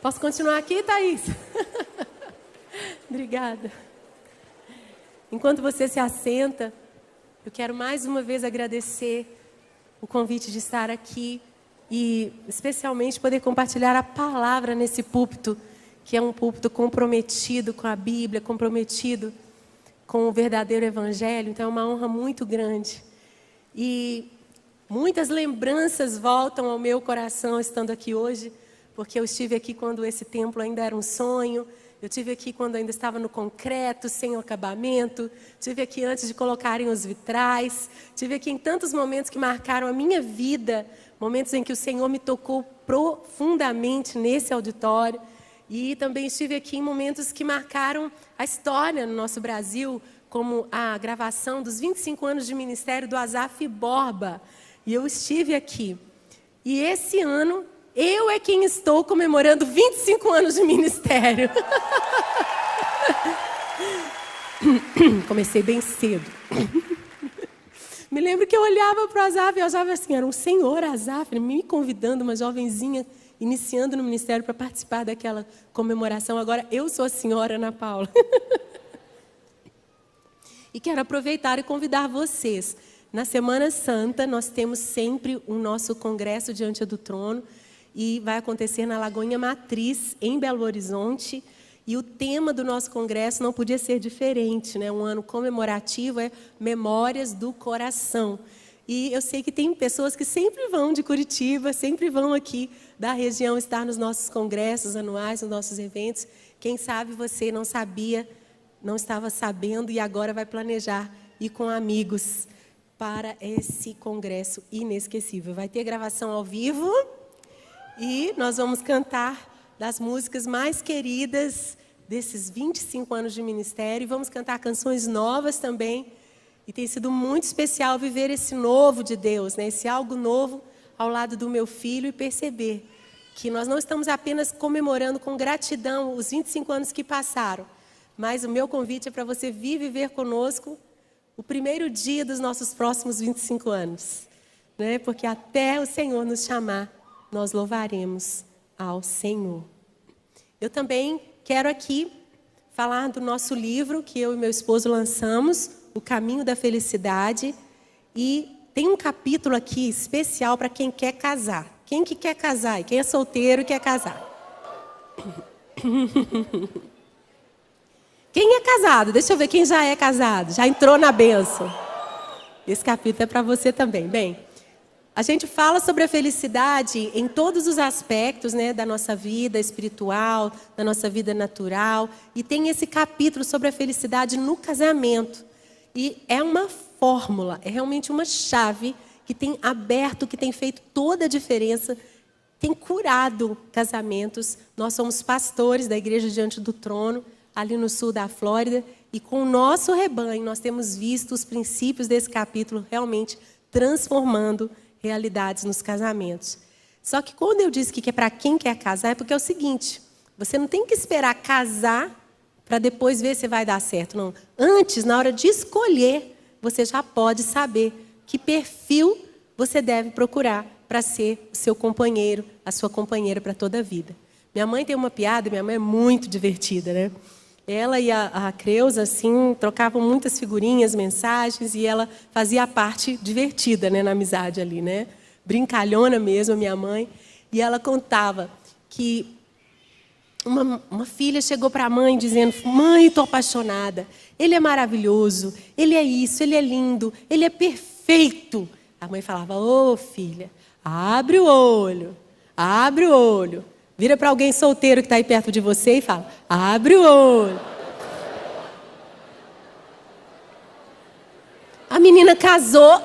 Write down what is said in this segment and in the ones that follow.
Posso continuar aqui, Thaís? Obrigada. Enquanto você se assenta, eu quero mais uma vez agradecer o convite de estar aqui e especialmente poder compartilhar a palavra nesse púlpito, que é um púlpito comprometido com a Bíblia, comprometido com o verdadeiro Evangelho. Então é uma honra muito grande. E muitas lembranças voltam ao meu coração estando aqui hoje, porque eu estive aqui quando esse templo ainda era um sonho, eu estive aqui quando ainda estava no concreto, sem o acabamento, estive aqui antes de colocarem os vitrais, estive aqui em tantos momentos que marcaram a minha vida, momentos em que o Senhor me tocou profundamente nesse auditório, e também estive aqui em momentos que marcaram a história no nosso Brasil, como a gravação dos 25 anos de ministério do Asaf Borba. E eu estive aqui. E esse ano, eu é quem estou comemorando 25 anos de ministério. Comecei bem cedo. Me lembro que eu olhava para o Asaf e eu achava assim, era um senhor Asaf, me convidando, uma jovenzinha, iniciando no ministério para participar daquela comemoração. Agora, eu sou a senhora Ana Paula. E quero aproveitar e convidar vocês. Na Semana Santa, nós temos sempre o nosso congresso diante do trono e vai acontecer na Lagoinha Matriz, em Belo Horizonte. E o tema do nosso congresso não podia ser diferente, né? Um ano comemorativo é Memórias do Coração. E eu sei que tem pessoas que sempre vão de Curitiba, sempre vão aqui da região estar nos nossos congressos anuais, nos nossos eventos. Quem sabe você não sabia, não estava sabendo e agora vai planejar ir com amigos para esse congresso inesquecível. Vai ter gravação ao vivo e nós vamos cantar das músicas mais queridas desses 25 anos de ministério. E vamos cantar canções novas também. E tem sido muito especial viver esse novo de Deus, né? Esse algo novo ao lado do meu filho e perceber que nós não estamos apenas comemorando com gratidão os 25 anos que passaram, mas o meu convite é para você vir viver conosco o primeiro dia dos nossos próximos 25 anos, né? Porque até o Senhor nos chamar, nós louvaremos ao Senhor. Eu também quero aqui falar do nosso livro que eu e meu esposo lançamos, O Caminho da Felicidade, e tem um capítulo aqui especial para quem quer casar. Quem que quer casar? E quem é solteiro e quer casar? Quem é casado? Deixa eu ver quem já é casado. Já entrou na bênção. Esse capítulo é para você também. Bem, a gente fala sobre a felicidade em todos os aspectos, né, da nossa vida espiritual, da nossa vida natural. E tem esse capítulo sobre a felicidade no casamento. E é uma fórmula, é realmente uma chave que tem aberto, que tem feito toda a diferença, tem curado casamentos. Nós somos pastores da Igreja Diante do Trono, ali no sul da Flórida, e com o nosso rebanho nós temos visto os princípios desse capítulo realmente transformando realidades nos casamentos. Só que quando eu disse que é para quem quer casar, é porque é o seguinte, você não tem que esperar casar para depois ver se vai dar certo, não. Antes, na hora de escolher, você já pode saber que perfil você deve procurar para ser o seu companheiro, a sua companheira para toda a vida. Minha mãe tem uma piada, minha mãe é muito divertida, né? Ela e a Creuza, assim, trocavam muitas figurinhas, mensagens, e ela fazia a parte divertida, né, na amizade ali, né? Brincalhona mesmo, a minha mãe. E ela contava que uma filha chegou para a mãe dizendo, mãe, estou apaixonada, ele é maravilhoso, ele é isso, ele é lindo, ele é perfeito. A mãe falava, ô filha, abre o olho, abre o olho. Vira para alguém solteiro que está aí perto de você e fala, abre o olho. A menina casou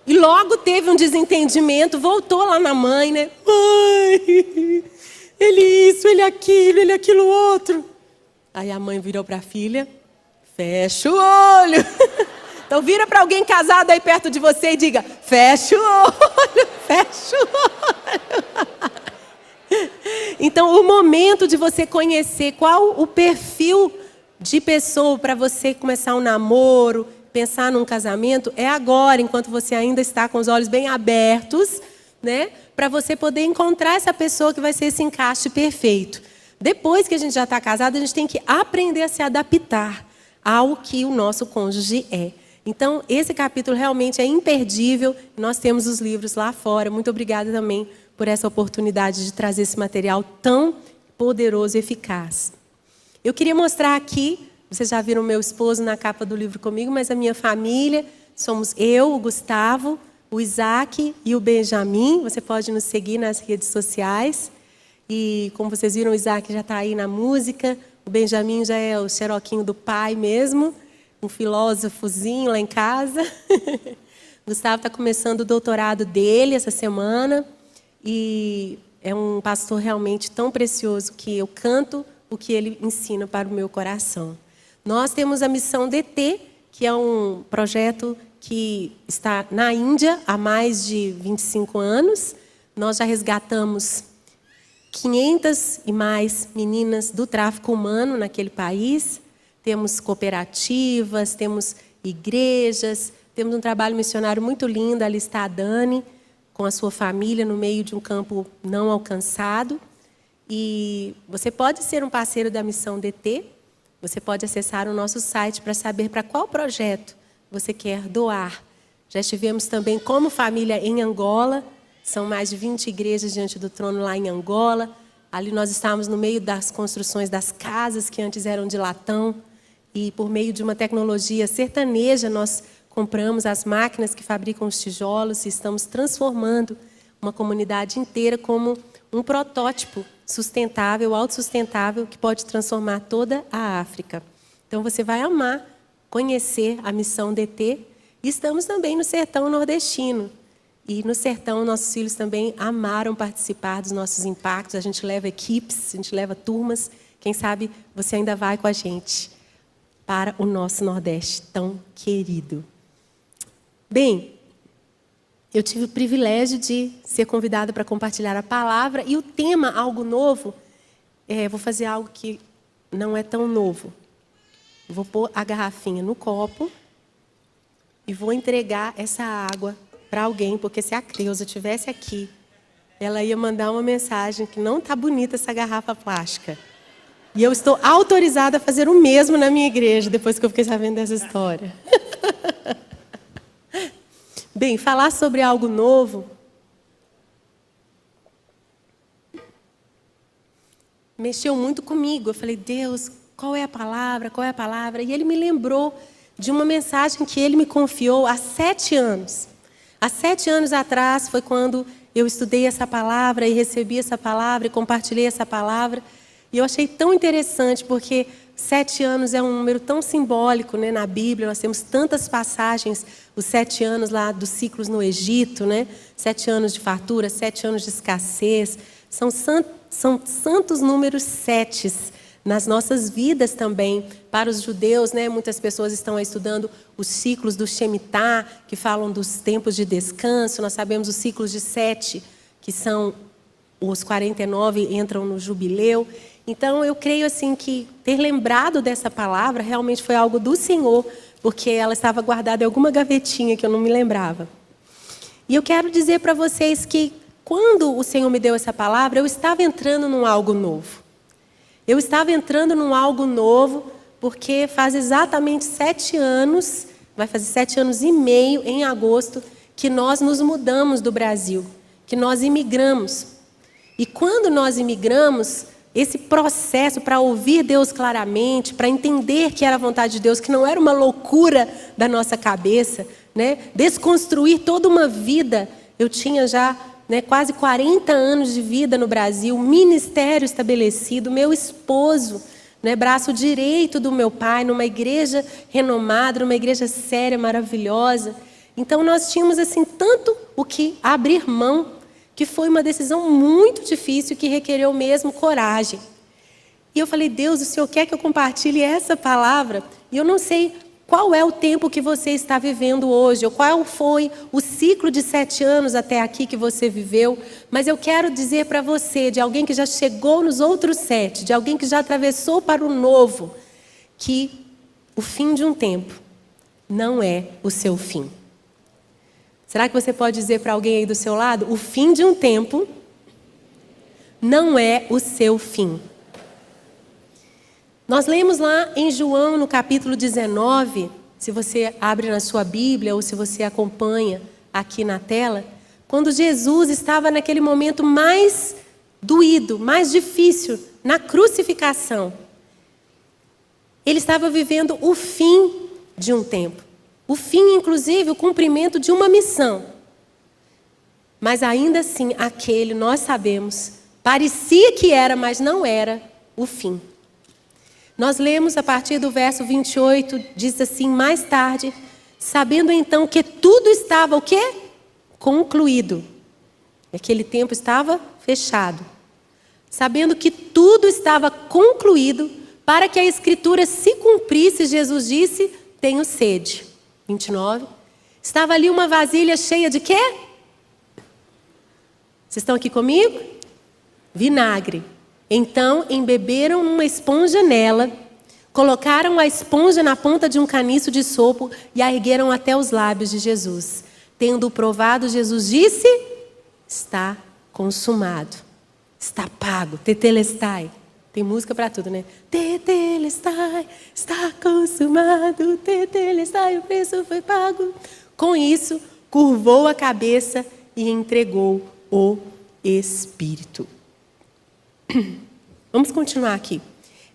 e logo teve um desentendimento, voltou lá na mãe, né? Mãe, ele isso, ele aquilo outro. Aí a mãe virou para a filha, fecha o olho. Então vira para alguém casado aí perto de você e diga, fecha o olho, fecha o olho. Então, o momento de você conhecer qual o perfil de pessoa para você começar um namoro, pensar num casamento, é agora, enquanto você ainda está com os olhos bem abertos, né? Para você poder encontrar essa pessoa que vai ser esse encaixe perfeito. depois que a gente já está casado, a gente tem que aprender a se adaptar ao que o nosso cônjuge é. Então, esse capítulo realmente é imperdível. Nós temos os livros lá fora. Muito obrigada também por essa oportunidade de trazer esse material tão poderoso e eficaz. Eu queria mostrar aqui, vocês já viram o meu esposo na capa do livro comigo, mas a minha família, somos eu, o Gustavo, o Isaac e o Benjamin. Você pode nos seguir nas redes sociais. E como vocês viram, o Isaac já está aí na música, o Benjamin já é o xeroquinho do pai mesmo, um filósofozinho lá em casa. O Gustavo está começando o doutorado dele essa semana e é um pastor realmente tão precioso que eu canto o que ele ensina para o meu coração. Nós temos a Missão DT, que é um projeto que está na Índia há mais de 25 anos. Nós já resgatamos 500 e mais meninas do tráfico humano naquele país. Temos cooperativas, temos igrejas, temos um trabalho missionário muito lindo. Ali está a Dani, com a sua família, no meio de um campo não alcançado. E você pode ser um parceiro da Missão DT. Você pode acessar o nosso site para saber para qual projeto você quer doar. Já estivemos também como família em Angola. São mais de 20 igrejas diante do trono lá em Angola. Ali nós estávamos no meio das construções das casas que antes eram de latão. E por meio de uma tecnologia sertaneja, nós compramos as máquinas que fabricam os tijolos e estamos transformando uma comunidade inteira como um protótipo sustentável, autossustentável, que pode transformar toda a África. Então você vai amar conhecer a Missão DT. E estamos também no sertão nordestino. E no sertão, nossos filhos também amaram participar dos nossos impactos. A gente leva equipes, a gente leva turmas. Quem sabe você ainda vai com a gente para o nosso Nordeste tão querido. Bem, eu tive o privilégio de ser convidada para compartilhar a palavra. E o tema, algo novo, vou fazer algo que não é tão novo. Vou pôr a garrafinha no copo e vou entregar essa água para alguém, porque se a Creuza estivesse aqui, ela ia mandar uma mensagem que não está bonita essa garrafa plástica. E eu estou autorizada a fazer o mesmo na minha igreja, depois que eu fiquei sabendo dessa história. Bem, falar sobre algo novo mexeu muito comigo. Eu falei, Deus, qual é a palavra? Qual é a palavra? E Ele me lembrou de uma mensagem que Ele me confiou há 7 anos. Há 7 anos atrás foi quando eu estudei essa palavra e recebi essa palavra e compartilhei essa palavra. E eu achei tão interessante, porque 7 anos é um número tão simbólico, né, na Bíblia. Nós temos tantas passagens, os 7 anos lá dos ciclos no Egito, né? 7 anos de fartura, 7 anos de escassez. São santos números 7 nas nossas vidas também. Para os judeus, né, muitas pessoas estão estudando os ciclos do Shemitah, que falam dos tempos de descanso. Nós sabemos os ciclos de 7, que são os 49, entram no jubileu. Então, eu creio assim que ter lembrado dessa palavra realmente foi algo do Senhor, porque ela estava guardada em alguma gavetinha que eu não me lembrava. E eu quero dizer para vocês que quando o Senhor me deu essa palavra, eu estava entrando num algo novo. Eu estava entrando num algo novo, porque faz exatamente 7 anos, vai fazer 7 anos e meio em agosto, que nós nos mudamos do Brasil, que nós imigramos. E quando nós imigramos, esse processo para ouvir Deus claramente, para entender que era a vontade de Deus, que não era uma loucura da nossa cabeça, né? Desconstruir toda uma vida. Eu tinha já, né, quase 40 anos de vida no Brasil, ministério estabelecido, meu esposo, né, braço direito do meu pai, numa igreja renomada, numa igreja séria, maravilhosa. Então nós tínhamos assim tanto o que abrir mão, que foi uma decisão muito difícil, que requereu mesmo coragem. E eu falei, Deus, o Senhor quer que eu compartilhe essa palavra? E eu não sei qual é o tempo que você está vivendo hoje, ou qual foi o ciclo de 7 anos até aqui que você viveu, mas eu quero dizer para você, de alguém que já chegou nos outros 7, de alguém que já atravessou para o novo, que o fim de um tempo não é o seu fim. Será que você pode dizer para alguém aí do seu lado? O fim de um tempo não é o seu fim. Nós lemos lá em João, no capítulo 19, se você abre na sua Bíblia ou se você acompanha aqui na tela, quando Jesus estava naquele momento mais doído, mais difícil, na crucificação. Ele estava vivendo o fim de um tempo. O fim, inclusive, o cumprimento de uma missão. Mas ainda assim, aquele, nós sabemos, parecia que era, mas não era o fim. Nós lemos a partir do verso 28, diz assim: mais tarde, sabendo então que tudo estava o quê? Concluído. Aquele tempo estava fechado. Sabendo que tudo estava concluído, para que a Escritura se cumprisse, Jesus disse: tenho sede. 29. Estava ali uma vasilha cheia de quê? Vocês estão aqui comigo? Vinagre. Então embeberam uma esponja nela, colocaram a esponja na ponta de um caniço de sopo e a ergueram até os lábios de Jesus. Tendo provado, Jesus disse: está consumado. Está pago. Tetelestai. Tem música para tudo, né? Tetelestai, está consumado. Tetelestai, o preço foi pago. Com isso, curvou a cabeça e entregou o Espírito. Vamos continuar aqui.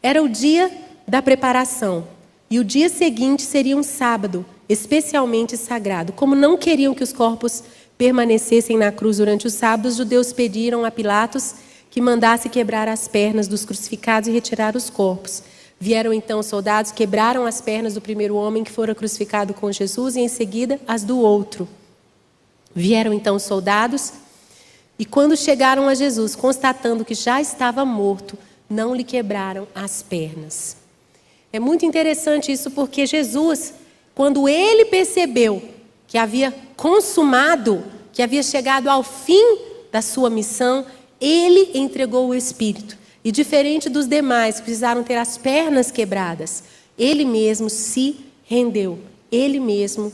Era o dia da preparação. E o dia seguinte seria um sábado, especialmente sagrado. Como não queriam que os corpos permanecessem na cruz durante o sábado, os judeus pediram a Pilatos que mandasse quebrar as pernas dos crucificados e retirar os corpos. Vieram então os soldados, quebraram as pernas do primeiro homem que fora crucificado com Jesus e em seguida as do outro. Vieram então os soldados e quando chegaram a Jesus, constatando que já estava morto, não lhe quebraram as pernas. É muito interessante isso porque Jesus, quando ele percebeu que havia consumado, que havia chegado ao fim da sua missão, ele entregou o Espírito. E diferente dos demais que precisaram ter as pernas quebradas, ele mesmo se rendeu. Ele mesmo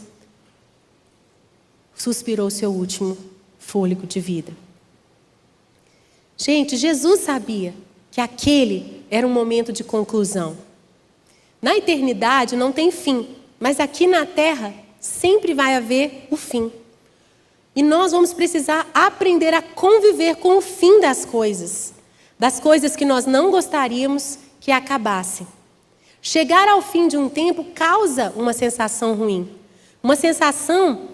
suspirou seu último fôlego de vida. Gente, Jesus sabia que aquele era um momento de conclusão. Na eternidade não tem fim, mas aqui na terra sempre vai haver o fim. E nós vamos precisar aprender a conviver com o fim das coisas que nós não gostaríamos que acabassem. Chegar ao fim de um tempo causa uma sensação ruim, uma sensação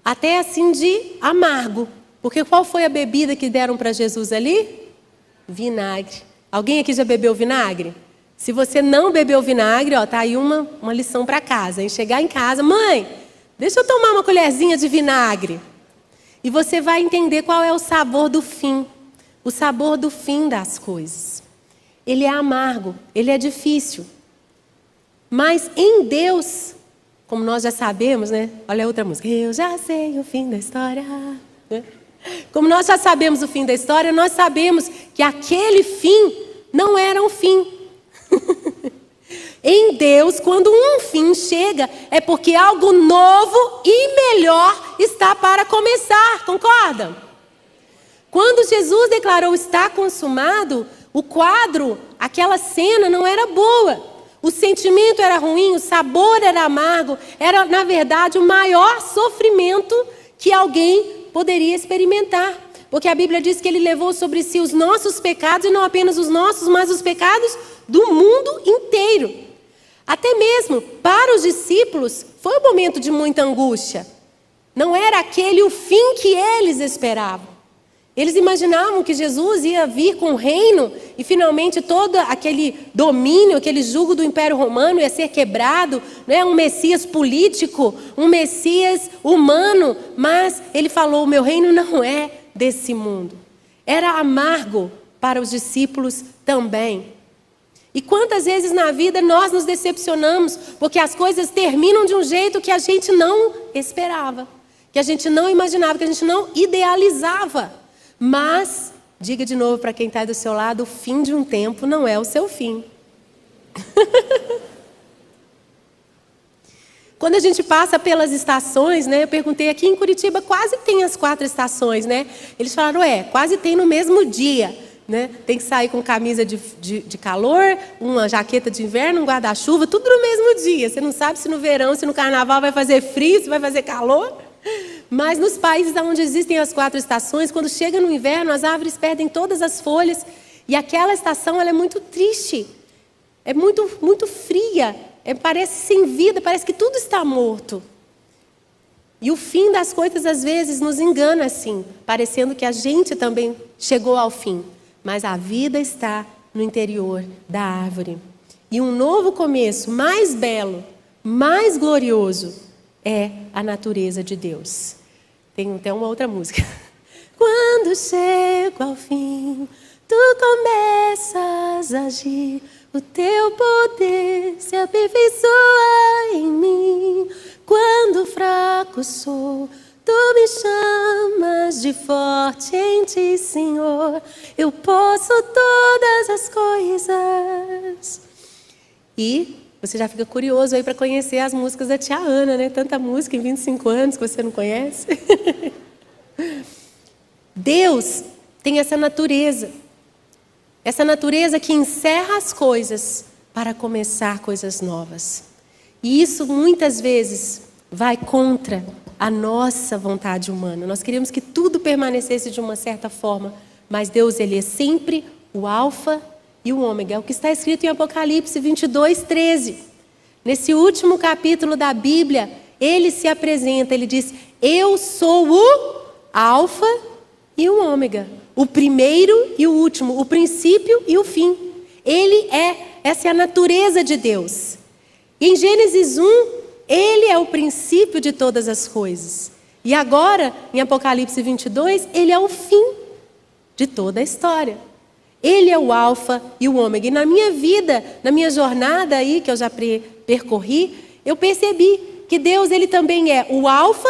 até assim de amargo. Porque qual foi a bebida que deram para Jesus ali? Vinagre. Alguém aqui já bebeu vinagre? Se você não bebeu vinagre, ó, tá aí uma lição para casa. Em chegar em casa, mãe, deixa eu tomar uma colherzinha de vinagre. E você vai entender qual é o sabor do fim. O sabor do fim das coisas. Ele é amargo, ele é difícil. Mas em Deus, como nós já sabemos, né? Olha a outra música. Eu já sei o fim da história. Como nós já sabemos o fim da história, nós sabemos que aquele fim não era um fim. Em Deus, quando um fim chega, é porque algo novo e melhor está para começar, concordam? Quando Jesus declarou está consumado, o quadro, aquela cena não era boa. O sentimento era ruim, o sabor era amargo, era na verdade o maior sofrimento que alguém poderia experimentar. Porque a Bíblia diz que ele levou sobre si os nossos pecados, e não apenas os nossos, mas os pecados do mundo inteiro. Até mesmo para os discípulos foi um momento de muita angústia. Não era aquele o fim que eles esperavam. Eles imaginavam que Jesus ia vir com o reino e finalmente todo aquele domínio, aquele jugo do Império Romano ia ser quebrado, né? Um Messias político, um Messias humano, mas ele falou, o meu reino não é desse mundo. Era amargo para os discípulos também. E quantas vezes na vida nós nos decepcionamos porque as coisas terminam de um jeito que a gente não esperava, que a gente não imaginava, que a gente não idealizava. Mas, diga de novo para quem está do seu lado, o fim de um tempo não é o seu fim. Quando a gente passa pelas estações, né? Eu perguntei aqui em Curitiba, quase tem as 4 estações, né? Eles falaram, quase tem no mesmo dia. né? Tem que sair com camisa de calor, uma jaqueta de inverno, um guarda-chuva, tudo no mesmo dia. Você não sabe se no verão, se no carnaval vai fazer frio, se vai fazer calor. Mas nos países onde existem as 4 estações, quando chega no inverno, as árvores perdem todas as folhas. E aquela estação ela é muito triste, é muito, muito fria, parece sem vida, parece que tudo está morto. E o fim das coisas às vezes nos engana assim, parecendo que a gente também chegou ao fim. Mas a vida está no interior da árvore. E um novo começo, mais belo, mais glorioso, é a natureza de Deus. Tem até uma outra música. Quando chego ao fim, tu começas a agir, o teu poder se aperfeiçoa em mim. Quando fraco sou, tu me chamas de forte em ti, Senhor. Eu posso todas as coisas. E você já fica curioso aí para conhecer as músicas da tia Ana, né? Tanta música em 25 anos que você não conhece. Deus tem essa natureza que encerra as coisas para começar coisas novas. E isso muitas vezes vai contra a nossa vontade humana. Nós queríamos que tudo permanecesse de uma certa forma, mas Deus, Ele é sempre o alfa e o ômega. É o que está escrito em Apocalipse 22:13. Nesse último capítulo da Bíblia, Ele se apresenta, Ele diz: eu sou o alfa e o ômega, o primeiro e o último, o princípio e o fim. Essa é a natureza de Deus. E em Gênesis 1, Ele é o princípio de todas as coisas. E agora, em Apocalipse 22, Ele é o fim de toda a história. Ele é o alfa e o ômega. E na minha vida, na minha jornada aí, que eu já percorri, eu percebi que Deus, Ele também é o alfa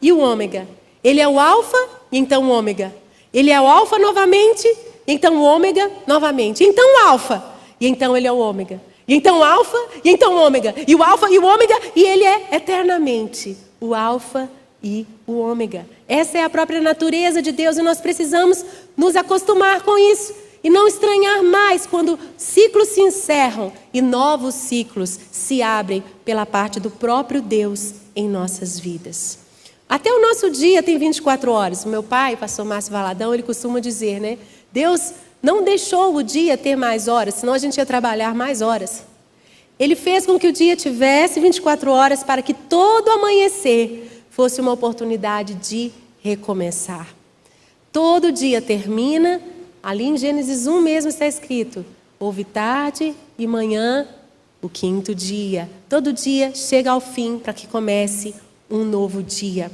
e o ômega. Ele é o alfa e então o ômega. Ele é o alfa novamente, e então o ômega novamente. Então o alfa, e então Ele é o ômega. E então o alfa, e então o ômega. E o alfa e o ômega, e Ele é eternamente o alfa e o ômega. Essa é a própria natureza de Deus e nós precisamos nos acostumar com isso. E não estranhar mais quando ciclos se encerram e novos ciclos se abrem pela parte do próprio Deus em nossas vidas. Até o nosso dia tem 24 horas. O meu pai, o pastor Márcio Valadão, ele costuma dizer, né? Deus não deixou o dia ter mais horas, senão a gente ia trabalhar mais horas. Ele fez com que o dia tivesse 24 horas para que todo amanhecer fosse uma oportunidade de recomeçar. Todo dia termina. Ali em Gênesis 1 mesmo está escrito: houve tarde e manhã, o 5º dia. Todo dia chega ao fim para que comece um novo dia.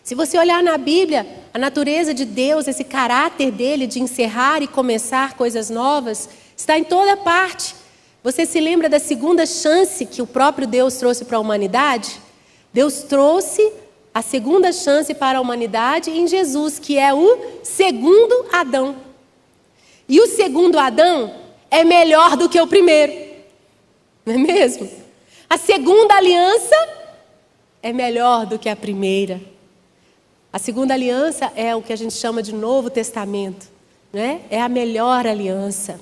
Se você olhar na Bíblia, a natureza de Deus, esse caráter dele de encerrar e começar coisas novas, está em toda parte. Você se lembra da segunda chance que o próprio Deus trouxe para a humanidade? Deus trouxe a segunda chance para a humanidade em Jesus, que é o segundo Adão. E o segundo Adão é melhor do que o primeiro. Não é mesmo? A segunda aliança é melhor do que a primeira. A segunda aliança é o que a gente chama de Novo Testamento, né? É a melhor aliança.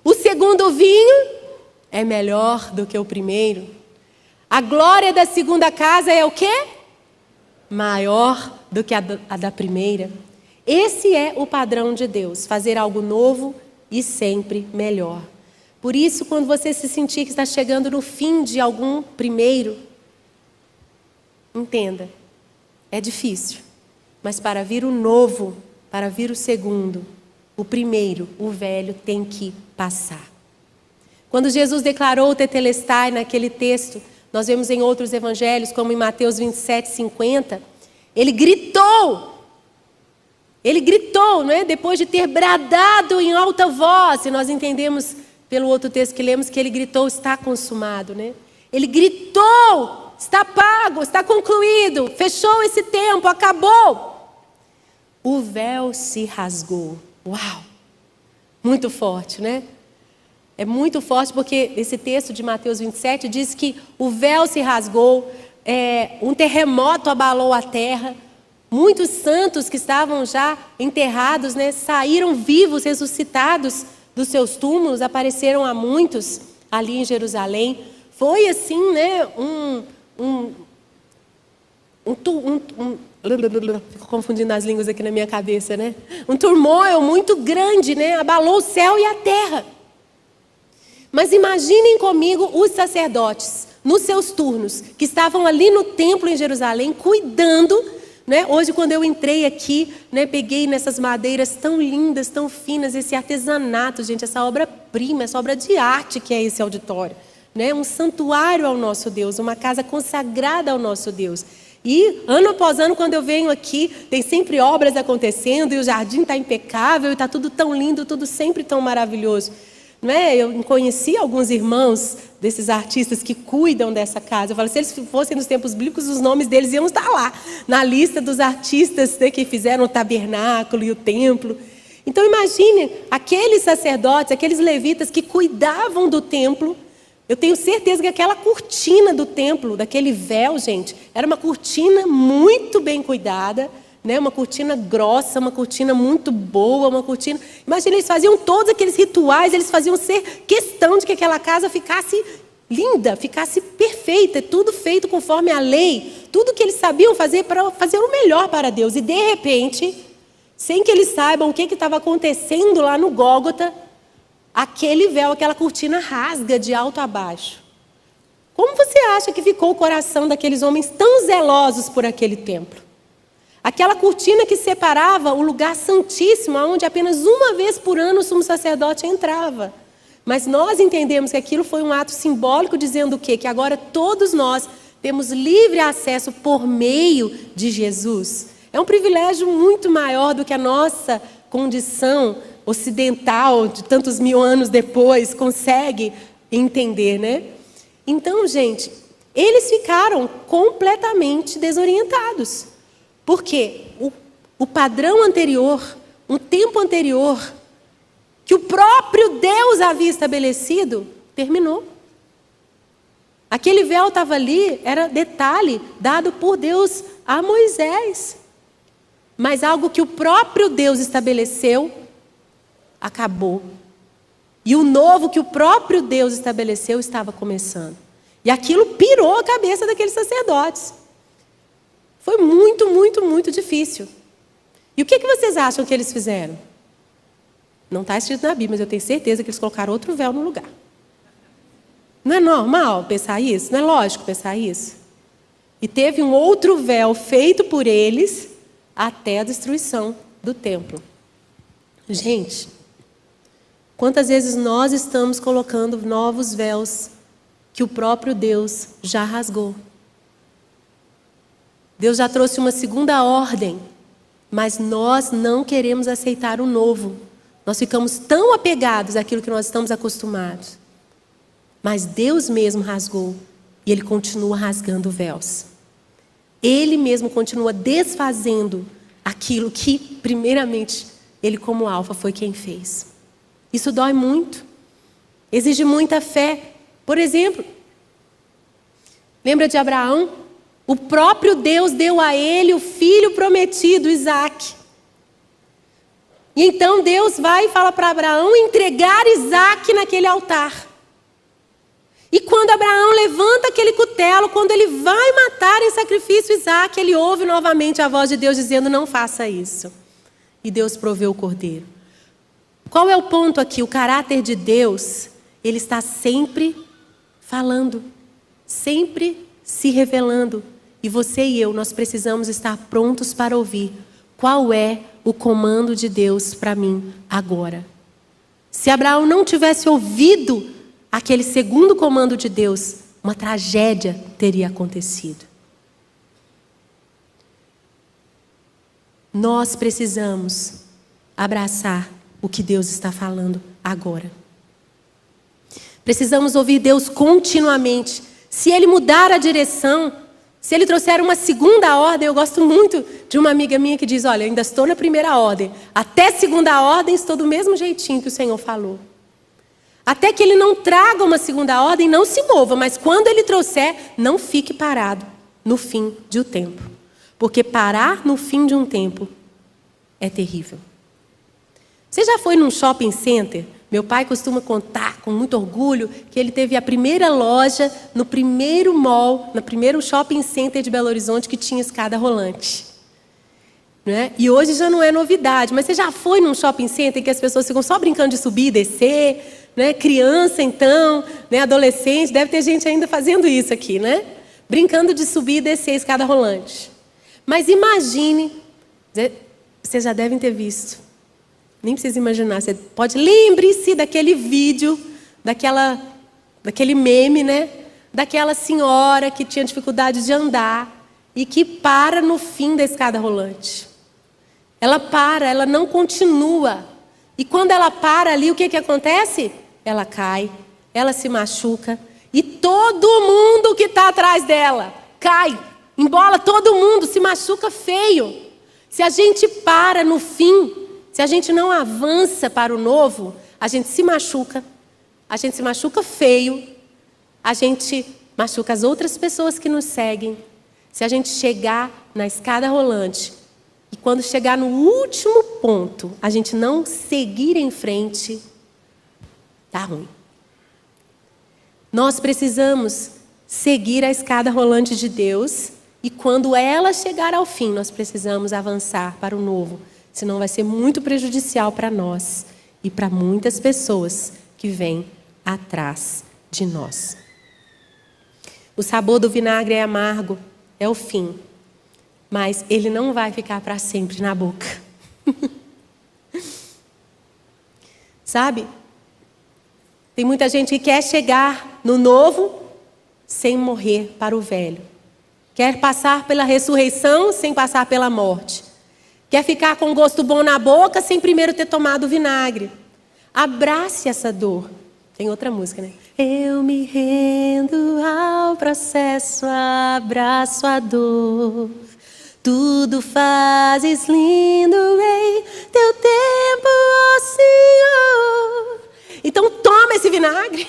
O segundo vinho é melhor do que o primeiro. A glória da segunda casa é o quê? Maior do que a da primeira. Esse é o padrão de Deus, fazer algo novo e sempre melhor. Por isso, quando você se sentir que está chegando no fim de algum primeiro, entenda, é difícil, mas para vir o novo, para vir o segundo, o primeiro, o velho, tem que passar. Quando Jesus declarou o tetelestai naquele texto, nós vemos em outros evangelhos, como em Mateus 27:50, ele gritou, não é? Depois de ter bradado em alta voz, e nós entendemos pelo outro texto que lemos que ele gritou: está consumado, né? Ele gritou: está pago, está concluído, fechou esse tempo, acabou. O véu se rasgou. Uau! Muito forte, né? É muito forte porque esse texto de Mateus 27 diz que o véu se rasgou, um terremoto abalou a terra, Muitos santos que estavam já enterrados, né, saíram vivos, ressuscitados dos seus túmulos, apareceram a muitos ali em Jerusalém. Foi assim, né, fico confundindo as línguas aqui na minha cabeça, né? Um turmoil muito grande, né? Abalou o céu e a terra. Mas imaginem comigo os sacerdotes, nos seus turnos, que estavam ali no templo em Jerusalém, cuidando, né? Hoje, quando eu entrei aqui, né, peguei nessas madeiras tão lindas, tão finas, esse artesanato, gente, essa obra-prima, essa obra de arte que é esse auditório, né? Um santuário ao nosso Deus, uma casa consagrada ao nosso Deus. E ano após ano, quando eu venho aqui, tem sempre obras acontecendo e o jardim está impecável e está tudo tão lindo, tudo sempre tão maravilhoso. Não é? Eu conheci alguns irmãos desses artistas que cuidam dessa casa. Eu falo, se eles fossem nos tempos bíblicos, os nomes deles iam estar lá, na lista dos artistas, né, que fizeram o tabernáculo e o templo. Então imagine aqueles sacerdotes, aqueles levitas que cuidavam do templo. Eu tenho certeza que aquela cortina do templo, daquele véu, gente, era uma cortina muito bem cuidada, né? Uma cortina grossa, uma cortina muito boa, uma cortina... Imagina, eles faziam todos aqueles rituais, eles faziam ser questão de que aquela casa ficasse linda, ficasse perfeita, tudo feito conforme a lei, tudo que eles sabiam fazer para fazer o melhor para Deus. E de repente, sem que eles saibam o que estava acontecendo lá no Gólgota, aquele véu, aquela cortina rasga de alto a baixo. Como você acha que ficou o coração daqueles homens tão zelosos por aquele templo? Aquela cortina que separava o lugar santíssimo, onde apenas uma vez por ano o sumo sacerdote entrava. Mas nós entendemos que aquilo foi um ato simbólico, dizendo o quê? Que agora todos nós temos livre acesso por meio de Jesus. É um privilégio muito maior do que a nossa condição ocidental, de tantos mil anos depois, consegue entender, né? Então, gente, eles ficaram completamente desorientados. Porque o padrão anterior, um tempo anterior, que o próprio Deus havia estabelecido, terminou. Aquele véu estava ali, era detalhe dado por Deus a Moisés. Mas algo que o próprio Deus estabeleceu, acabou. E o novo que o próprio Deus estabeleceu estava começando. E aquilo pirou a cabeça daqueles sacerdotes. Foi muito, muito, muito difícil. E o que vocês acham que eles fizeram? Não está escrito na Bíblia, mas eu tenho certeza que eles colocaram outro véu no lugar. Não é normal pensar isso? Não é lógico pensar isso? E teve um outro véu feito por eles até a destruição do templo. Gente, quantas vezes nós estamos colocando novos véus que o próprio Deus já rasgou? Deus já trouxe uma segunda ordem, mas nós não queremos aceitar o novo. Nós ficamos tão apegados àquilo que nós estamos acostumados. Mas Deus mesmo rasgou e Ele continua rasgando véus. Ele mesmo continua desfazendo aquilo que, primeiramente, Ele como alfa foi quem fez. Isso dói muito. Exige muita fé. Por exemplo, lembra de Abraão? O próprio Deus deu a ele o filho prometido, Isaque. E então Deus vai e fala para Abraão entregar Isaque naquele altar. E quando Abraão levanta aquele cutelo, quando ele vai matar em sacrifício Isaque, ele ouve novamente a voz de Deus dizendo, não faça isso. E Deus proveu o cordeiro. Qual é o ponto aqui? O caráter de Deus, Ele está sempre falando, sempre se revelando. E você e eu, nós precisamos estar prontos para ouvir qual é o comando de Deus para mim agora. Se Abraão não tivesse ouvido aquele segundo comando de Deus, uma tragédia teria acontecido. Nós precisamos abraçar o que Deus está falando agora. Precisamos ouvir Deus continuamente. Se Ele mudar a direção, se Ele trouxer uma segunda ordem, eu gosto muito de uma amiga minha que diz, olha, eu ainda estou na primeira ordem. Até segunda ordem estou do mesmo jeitinho que o Senhor falou. Até que Ele não traga uma segunda ordem, não se mova. Mas quando Ele trouxer, não fique parado no fim do tempo. Porque parar no fim de um tempo é terrível. Você já foi num shopping center? Meu pai costuma contar com muito orgulho que ele teve a primeira loja no primeiro mall, no primeiro shopping center de Belo Horizonte que tinha escada rolante. Né? E hoje já não é novidade, mas você já foi num shopping center que as pessoas ficam só brincando de subir e descer? Né? Criança, então, né? Adolescente, deve ter gente ainda fazendo isso aqui, né? Brincando de subir e descer a escada rolante. Mas imagine, vocês já devem ter visto, nem precisa imaginar, você pode, lembre-se daquele vídeo, daquele meme, né? Daquela senhora que tinha dificuldade de andar e que para no fim da escada rolante. Ela para, ela não continua. E quando ela para ali, o que acontece? Ela cai, ela se machuca e todo mundo que está atrás dela cai, embola todo mundo, se machuca feio. Se a gente para no fim, se a gente não avança para o novo, a gente se machuca feio, a gente machuca as outras pessoas que nos seguem. Se a gente chegar na escada rolante e quando chegar no último ponto, a gente não seguir em frente, tá ruim. Nós precisamos seguir a escada rolante de Deus e quando ela chegar ao fim, nós precisamos avançar para o novo. Senão vai ser muito prejudicial para nós e para muitas pessoas que vêm atrás de nós. O sabor do vinagre é amargo, é o fim. Mas ele não vai ficar para sempre na boca. Sabe? Tem muita gente que quer chegar no novo sem morrer para o velho. Quer passar pela ressurreição sem passar pela morte. Quer ficar com gosto bom na boca sem primeiro ter tomado vinagre. Abrace essa dor. Tem outra música, né? Eu me rendo ao processo, abraço a dor. Tudo fazes lindo em teu tempo, ó Senhor. Então toma esse vinagre,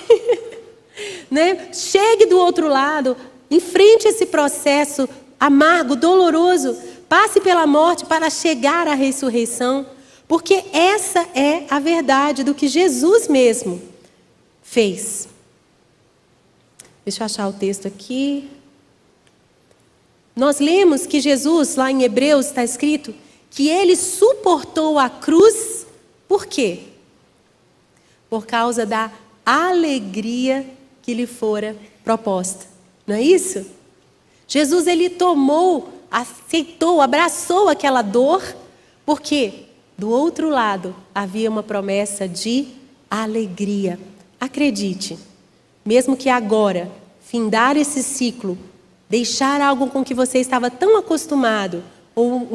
né? Chegue do outro lado, enfrente esse processo amargo, doloroso. Passe pela morte para chegar à ressurreição, porque essa é a verdade do que Jesus mesmo fez. Deixa eu achar o texto aqui. Nós lemos que Jesus, lá em Hebreus, está escrito que ele suportou a cruz, por quê? Por causa da alegria que lhe fora proposta. Não é isso? Jesus, ele tomou, aceitou, abraçou aquela dor, porque do outro lado havia uma promessa de alegria. Acredite, mesmo que agora, findar esse ciclo, deixar algo com que você estava tão acostumado, ou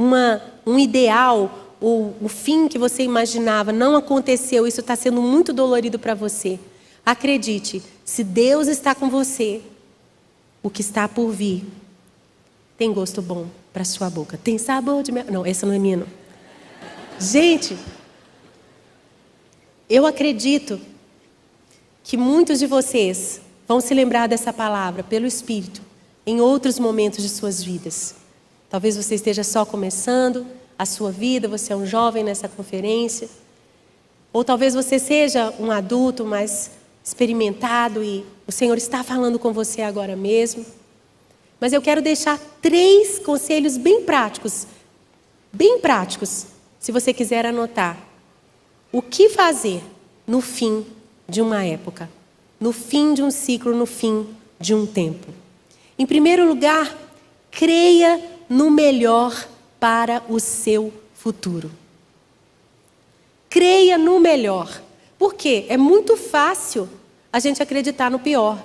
um ideal, ou o fim que você imaginava não aconteceu, isso está sendo muito dolorido para você. Acredite, se Deus está com você, o que está por vir tem gosto bom para sua boca. Tem sabor de mel. Não, essa não é minha, não. Gente, eu acredito que muitos de vocês vão se lembrar dessa palavra pelo Espírito em outros momentos de suas vidas. Talvez você esteja só começando a sua vida, você é um jovem nessa conferência. Ou talvez você seja um adulto mais experimentado e o Senhor está falando com você agora mesmo. Mas eu quero deixar 3 conselhos bem práticos, se você quiser anotar. O que fazer no fim de uma época, no fim de um ciclo, no fim de um tempo? Em primeiro lugar, creia no melhor para o seu futuro. Creia no melhor. Por quê? É muito fácil a gente acreditar no pior.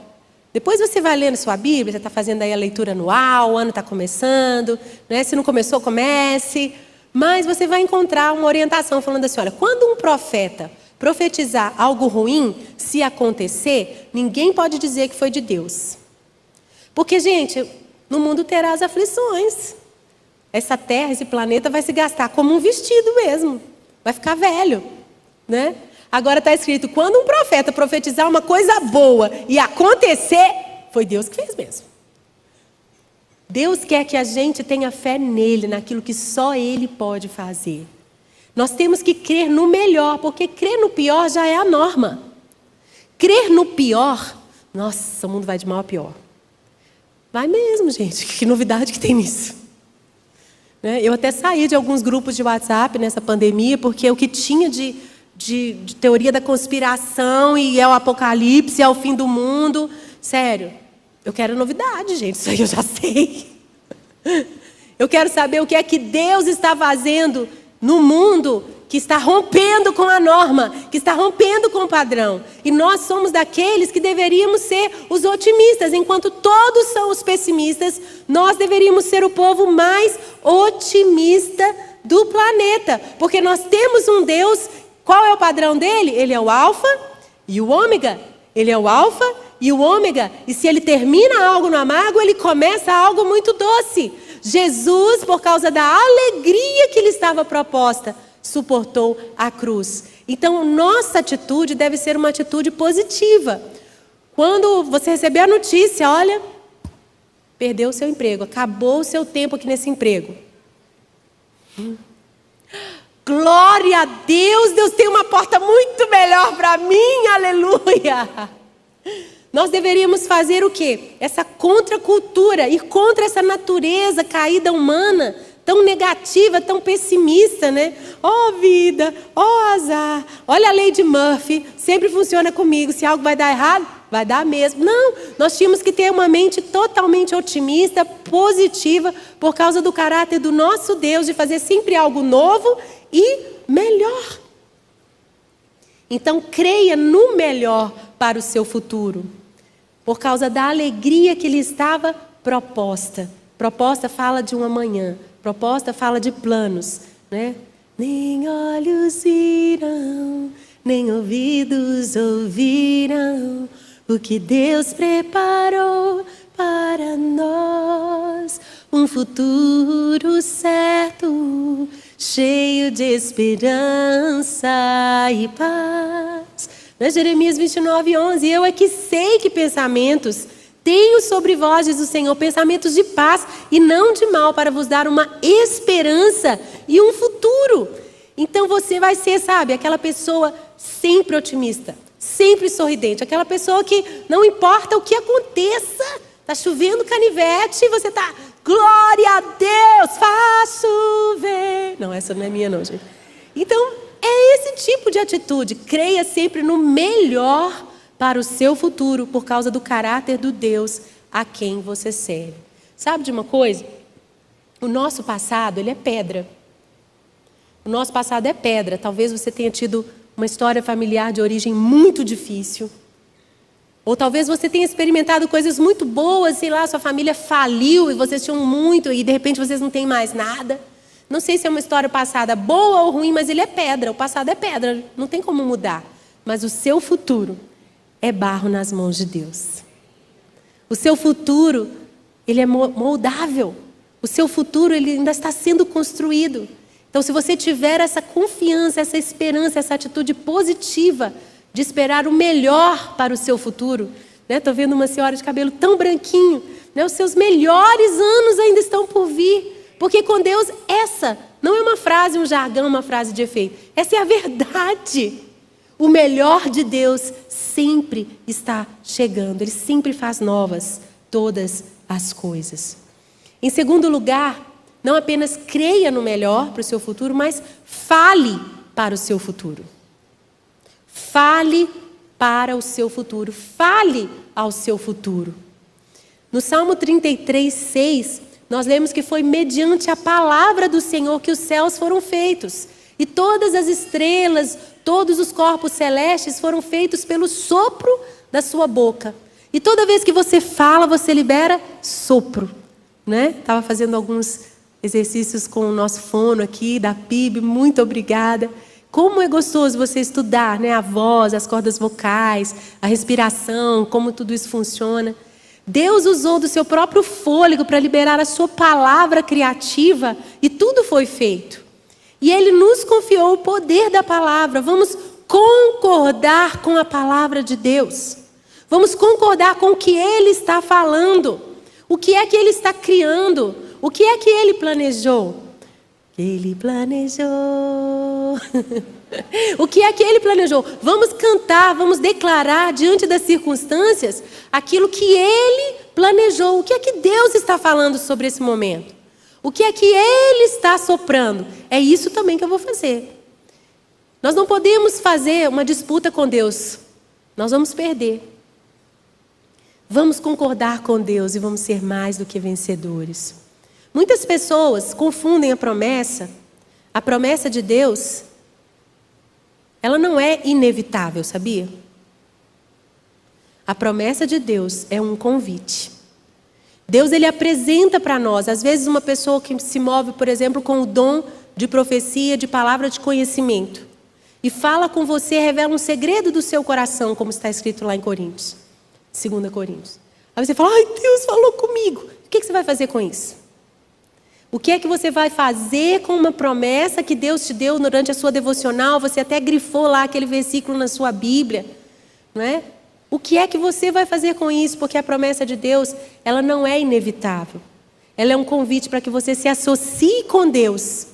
Depois você vai lendo sua Bíblia, você está fazendo aí a leitura anual, o ano está começando, né? Se não começou, comece. Mas você vai encontrar uma orientação falando assim, olha, quando um profeta profetizar algo ruim, se acontecer, ninguém pode dizer que foi de Deus. Porque, gente, no mundo terá as aflições. Essa terra, esse planeta vai se gastar como um vestido mesmo. Vai ficar velho, né? Agora está escrito, quando um profeta profetizar uma coisa boa e acontecer, foi Deus que fez mesmo. Deus quer que a gente tenha fé nele, naquilo que só ele pode fazer. Nós temos que crer no melhor, porque crer no pior já é a norma. Crer no pior, nossa, o mundo vai de mal a pior. Vai mesmo, gente, que novidade que tem nisso. Eu até saí de alguns grupos de WhatsApp nessa pandemia, porque o que tinha de teoria da conspiração e é o apocalipse, é o fim do mundo. Sério, eu quero novidade, gente, isso aí eu já sei. Eu quero saber o que é que Deus está fazendo no mundo que está rompendo com a norma, que está rompendo com o padrão. E nós somos daqueles que deveríamos ser os otimistas, enquanto todos são os pessimistas, nós deveríamos ser o povo mais otimista do planeta. Porque nós temos um Deus, qual é o padrão dele? Ele é o alfa e o ômega. Ele é o alfa e o ômega. E se ele termina algo no amargo, ele começa algo muito doce. Jesus, por causa da alegria que lhe estava proposta, suportou a cruz. Então, nossa atitude deve ser uma atitude positiva. Quando você receber a notícia, olha, perdeu o seu emprego, acabou o seu tempo aqui nesse emprego. Glória a Deus, Deus tem uma porta muito melhor para mim, aleluia. Nós deveríamos fazer o quê? Essa contracultura, ir contra essa natureza caída humana, tão negativa, tão pessimista, né? Oh vida, oh azar, olha a lei de Murphy, sempre funciona comigo, se algo vai dar errado, vai dar mesmo. Não, nós tínhamos que ter uma mente totalmente otimista, positiva, por causa do caráter do nosso Deus, de fazer sempre algo novo e melhor. Então creia no melhor para o seu futuro, por causa da alegria que lhe estava proposta. Proposta fala de um amanhã, proposta fala de planos, né? Nem olhos viram, nem ouvidos ouviram o que Deus preparou para nós. Um futuro certo, cheio de esperança e paz. Jeremias 29:11, eu é que sei que pensamentos tenho sobre vós, diz o Senhor, pensamentos de paz e não de mal, para vos dar uma esperança e um futuro. Então você vai ser, sabe, aquela pessoa sempre otimista, sempre sorridente, aquela pessoa que não importa o que aconteça, está chovendo canivete e você está, glória a Deus, faz chover. Não, essa não é minha não, gente. Então, é esse tipo de atitude. Creia sempre no melhor para o seu futuro, por causa do caráter do Deus a quem você serve. Sabe de uma coisa? O nosso passado, ele é pedra. O nosso passado é pedra. Talvez você tenha tido uma história familiar de origem muito difícil. Ou talvez você tenha experimentado coisas muito boas, sei lá, sua família faliu e vocês tinham muito e de repente vocês não têm mais nada. Não sei se é uma história passada boa ou ruim, mas ele é pedra. O passado é pedra, não tem como mudar. Mas o seu futuro é barro nas mãos de Deus. O seu futuro, ele é moldável. O seu futuro, ele ainda está sendo construído. Então, se você tiver essa confiança, essa esperança, essa atitude positiva de esperar o melhor para o seu futuro, né? Estou vendo uma senhora de cabelo tão branquinho, né? Os seus melhores anos ainda estão por vir. Porque com Deus, essa não é uma frase, um jargão, uma frase de efeito. Essa é a verdade. O melhor de Deus sempre está chegando. Ele sempre faz novas todas as coisas. Em segundo lugar, não apenas creia no melhor para o seu futuro, mas fale para o seu futuro. Fale para o seu futuro. Fale ao seu futuro. No Salmo 33:6, nós lemos que foi mediante a palavra do Senhor que os céus foram feitos. E todas as estrelas, todos os corpos celestes foram feitos pelo sopro da sua boca. E toda vez que você fala, você libera sopro, né? Estava fazendo alguns exercícios com o nosso fono aqui, da PIB, muito obrigada. Como é gostoso você estudar, né? A voz, as cordas vocais, a respiração, como tudo isso funciona. Deus usou do seu próprio fôlego para liberar a sua palavra criativa e tudo foi feito. E Ele nos confiou o poder da palavra. Vamos concordar com a palavra de Deus. Vamos concordar com o que Ele está falando. O que é que Ele está criando? O que é que Ele planejou? Ele planejou. O que é que Ele planejou? Vamos cantar, vamos declarar diante das circunstâncias aquilo que Ele planejou. O que é que Deus está falando sobre esse momento? O que é que Ele está soprando? É isso também que eu vou fazer. Nós não podemos fazer uma disputa com Deus. Nós vamos perder. Vamos concordar com Deus e vamos ser mais do que vencedores. Muitas pessoas confundem a promessa de Deus, ela não é inevitável, sabia? A promessa de Deus é um convite. Deus, Ele apresenta para nós, às vezes uma pessoa que se move, por exemplo, com o dom de profecia, de palavra de conhecimento, e fala com você, revela um segredo do seu coração, como está escrito lá em Coríntios, 2 Coríntios. Aí você fala, ai, Deus falou comigo. O que você vai fazer com isso? O que é que você vai fazer com uma promessa que Deus te deu durante a sua devocional? Você até grifou lá aquele versículo na sua Bíblia, não é? O que é que você vai fazer com isso? Porque a promessa de Deus, ela não é inevitável. Ela é um convite para que você se associe com Deus,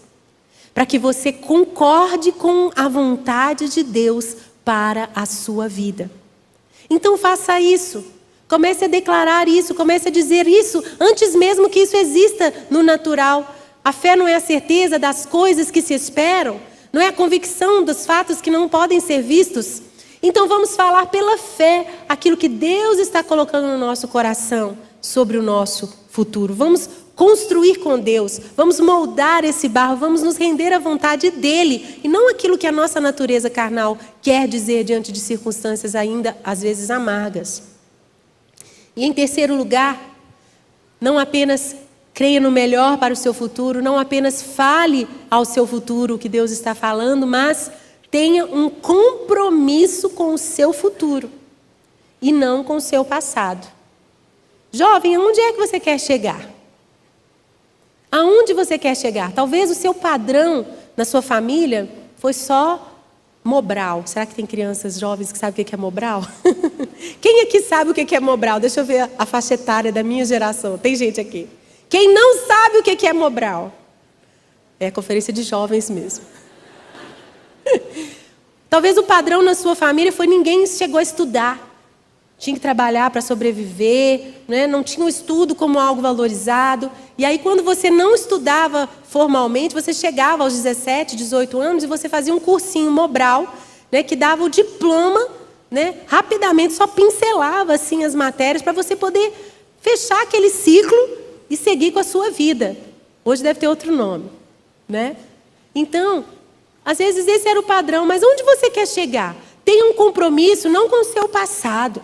para que você concorde com a vontade de Deus para a sua vida. Então faça isso. Comece a declarar isso, comece a dizer isso, antes mesmo que isso exista no natural. A fé não é a certeza das coisas que se esperam, não é a convicção dos fatos que não podem ser vistos. Então vamos falar pela fé aquilo que Deus está colocando no nosso coração sobre o nosso futuro. Vamos construir com Deus, vamos moldar esse barro, vamos nos render à vontade dEle, e não aquilo que a nossa natureza carnal quer dizer diante de circunstâncias ainda, às vezes, amargas. E em terceiro lugar, não apenas creia no melhor para o seu futuro, não apenas fale ao seu futuro o que Deus está falando, mas tenha um compromisso com o seu futuro e não com o seu passado. Jovem, aonde é que você quer chegar? Aonde você quer chegar? Talvez o seu padrão na sua família foi só Mobral. Será que tem crianças jovens que sabem o que é Mobral? Quem aqui sabe o que é Mobral? Deixa eu ver a faixa etária da minha geração. Tem gente aqui. Quem não sabe o que é Mobral? É a conferência de jovens mesmo. Talvez o padrão na sua família foi ninguém chegou a estudar. Tinha que trabalhar para sobreviver, né? Não tinha o estudo como algo valorizado. E aí, quando você não estudava formalmente, você chegava aos 17, 18 anos e você fazia um cursinho Mobral, né? Que dava o diploma, né? Rapidamente, só pincelava assim, as matérias para você poder fechar aquele ciclo e seguir com a sua vida. Hoje deve ter outro nome, né? Então, às vezes esse era o padrão, mas onde você quer chegar? Tenha um compromisso não com o seu passado.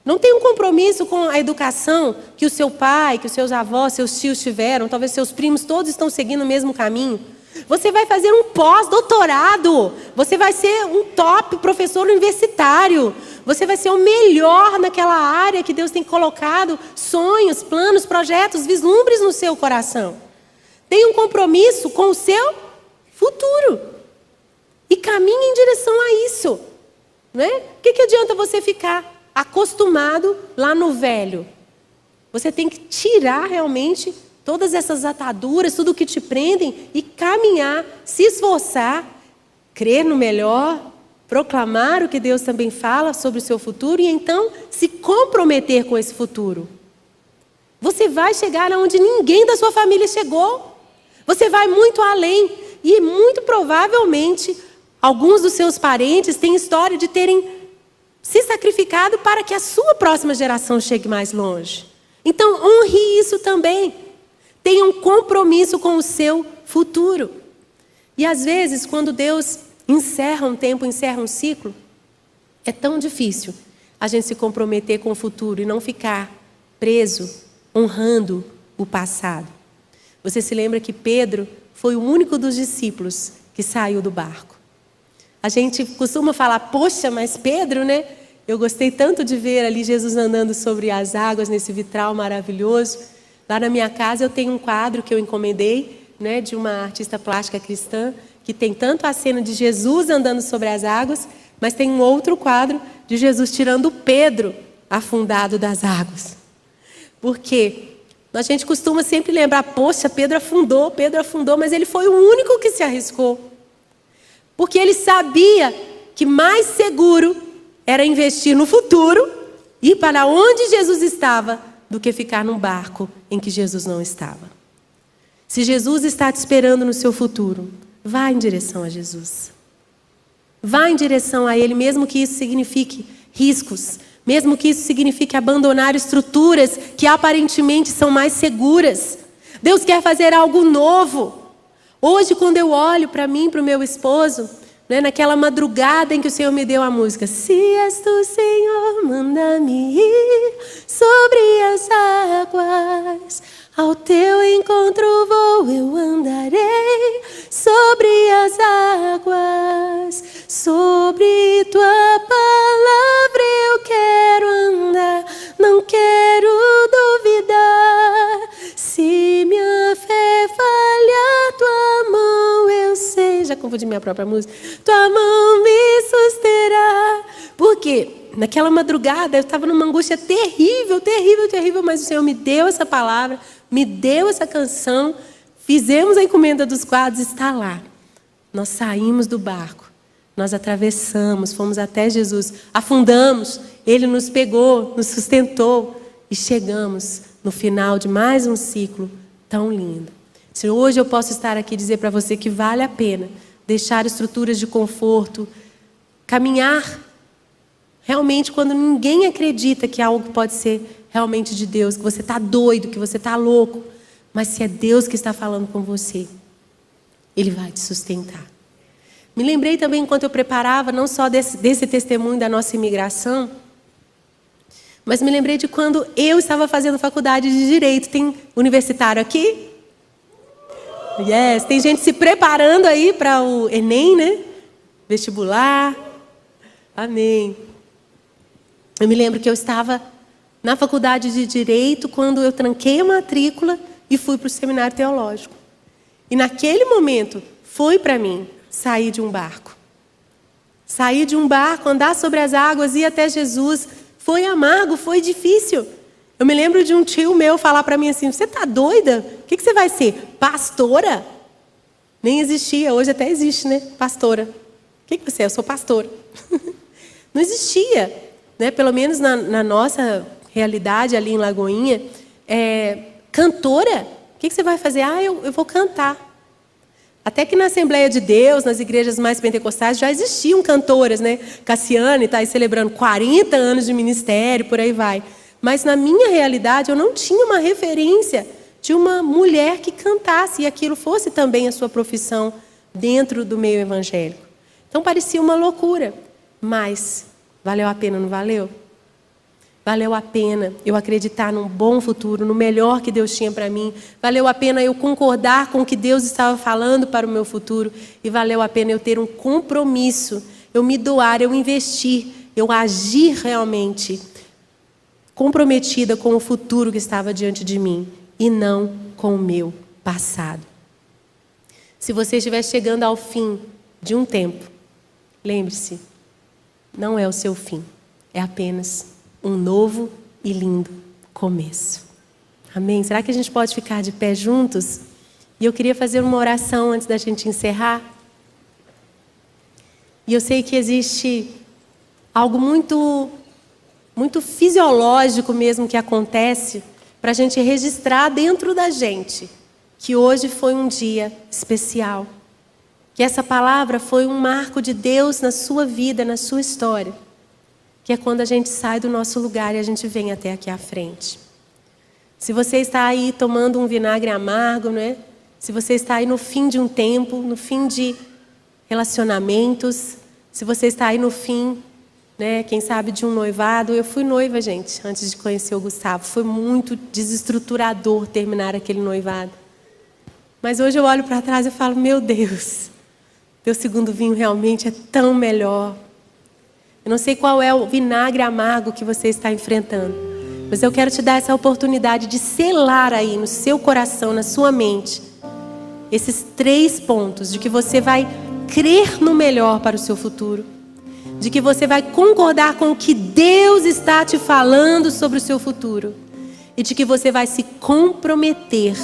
Não tem um compromisso com a educação que o seu pai, que os seus avós, seus tios tiveram, talvez seus primos, todos estão seguindo o mesmo caminho. Você vai fazer um pós-doutorado, você vai ser um top professor universitário, você vai ser o melhor naquela área que Deus tem colocado sonhos, planos, projetos, vislumbres no seu coração. Tenha um compromisso com o seu futuro e caminhe em direção a isso. Não é? O que adianta você ficar acostumado lá no velho? Você tem que tirar realmente todas essas ataduras, tudo que te prendem e caminhar, se esforçar, crer no melhor, proclamar o que Deus também fala sobre o seu futuro e então se comprometer com esse futuro. Você vai chegar aonde ninguém da sua família chegou. Você vai muito além e muito provavelmente alguns dos seus parentes têm história de terem se sacrificado para que a sua próxima geração chegue mais longe. Então, honre isso também. Tenha um compromisso com o seu futuro. E às vezes, quando Deus encerra um tempo, encerra um ciclo, é tão difícil a gente se comprometer com o futuro e não ficar preso, honrando o passado. Você se lembra que Pedro foi o único dos discípulos que saiu do barco. A gente costuma falar, poxa, mas Pedro, né? Eu gostei tanto de ver ali Jesus andando sobre as águas nesse vitral maravilhoso. Lá na minha casa eu tenho um quadro que eu encomendei, né, de uma artista plástica cristã, que tem tanto a cena de Jesus andando sobre as águas, mas tem um outro quadro de Jesus tirando Pedro afundado das águas. Por quê? A gente costuma sempre lembrar, poxa, Pedro afundou, mas ele foi o único que se arriscou. Porque ele sabia que mais seguro era investir no futuro, ir para onde Jesus estava, do que ficar num barco em que Jesus não estava. Se Jesus está te esperando no seu futuro, vá em direção a Jesus. Vá em direção a Ele, mesmo que isso signifique riscos, mesmo que isso signifique abandonar estruturas que aparentemente são mais seguras. Deus quer fazer algo novo. Hoje, quando eu olho para mim, para o meu esposo, né, naquela madrugada em que o Senhor me deu a música, se és tu, Senhor, manda-me ir sobre as águas. Ao teu encontro vou, eu andarei sobre as águas. Sobre tua palavra eu quero andar, não quero duvidar. Se minha fé falhar, tua mão eu sei. Já confundi minha própria música. Tua mão me susterá. Por quê? Naquela madrugada eu estava numa angústia terrível, mas o Senhor me deu essa palavra, me deu essa canção, fizemos a encomenda dos quadros, está lá. Nós saímos do barco, nós atravessamos, fomos até Jesus, afundamos, Ele nos pegou, nos sustentou e chegamos no final de mais um ciclo tão lindo. Se hoje eu posso estar aqui e dizer para você que vale a pena deixar estruturas de conforto, caminhar realmente quando ninguém acredita que algo pode ser realmente de Deus, que você está doido, que você está louco, mas se é Deus que está falando com você, Ele vai te sustentar. Me lembrei também, enquanto eu preparava, não só desse testemunho da nossa imigração, mas me lembrei de quando eu estava fazendo faculdade de Direito. Tem universitário aqui? Yes, tem gente se preparando aí para o Enem, né? Vestibular. Amém. Eu me lembro que eu estava na faculdade de Direito quando eu tranquei a matrícula e fui para o seminário teológico. E naquele momento, foi para mim sair de um barco. Sair de um barco, andar sobre as águas, ir até Jesus. Foi amargo, foi difícil. Eu me lembro de um tio meu falar para mim assim, você está doida? O que você vai ser? Pastora? Nem existia, hoje até existe, né? Pastora. O que você é? Eu sou pastora. Não existia. Né? Pelo menos na nossa realidade ali em Lagoinha, cantora, o que você vai fazer? Eu vou cantar. Até que na Assembleia de Deus, nas igrejas mais pentecostais, já existiam cantoras, né? Cassiane está aí celebrando 40 anos de ministério, por aí vai. Mas na minha realidade, eu não tinha uma referência de uma mulher que cantasse e aquilo fosse também a sua profissão dentro do meio evangélico. Então parecia uma loucura, mas valeu a pena, não valeu? Valeu a pena eu acreditar num bom futuro, no melhor que Deus tinha para mim. Valeu a pena eu concordar com o que Deus estava falando para o meu futuro. E valeu a pena eu ter um compromisso, eu me doar, eu investir, eu agir realmente comprometida com o futuro que estava diante de mim e não com o meu passado. Se você estiver chegando ao fim de um tempo, lembre-se, não é o seu fim, é apenas um novo e lindo começo. Amém? Será que a gente pode ficar de pé juntos? E eu queria fazer uma oração antes da gente encerrar. E eu sei que existe algo muito fisiológico mesmo que acontece para a gente registrar dentro da gente que hoje foi um dia especial. Que essa palavra foi um marco de Deus na sua vida, na sua história. Que é quando a gente sai do nosso lugar e a gente vem até aqui à frente. Se você está aí tomando um vinagre amargo, né? Se você está aí no fim de um tempo, no fim de relacionamentos, se você está aí no fim, né, quem sabe de um noivado. Eu fui noiva, gente, antes de conhecer o Gustavo. Foi muito desestruturador terminar aquele noivado. Mas hoje eu olho para trás e falo, meu Deus, teu segundo vinho realmente é tão melhor. Eu não sei qual é o vinagre amargo que você está enfrentando, mas eu quero te dar essa oportunidade de selar aí no seu coração, na sua mente, esses 3 pontos de que você vai crer no melhor para o seu futuro, de que você vai concordar com o que Deus está te falando sobre o seu futuro e de que você vai se comprometer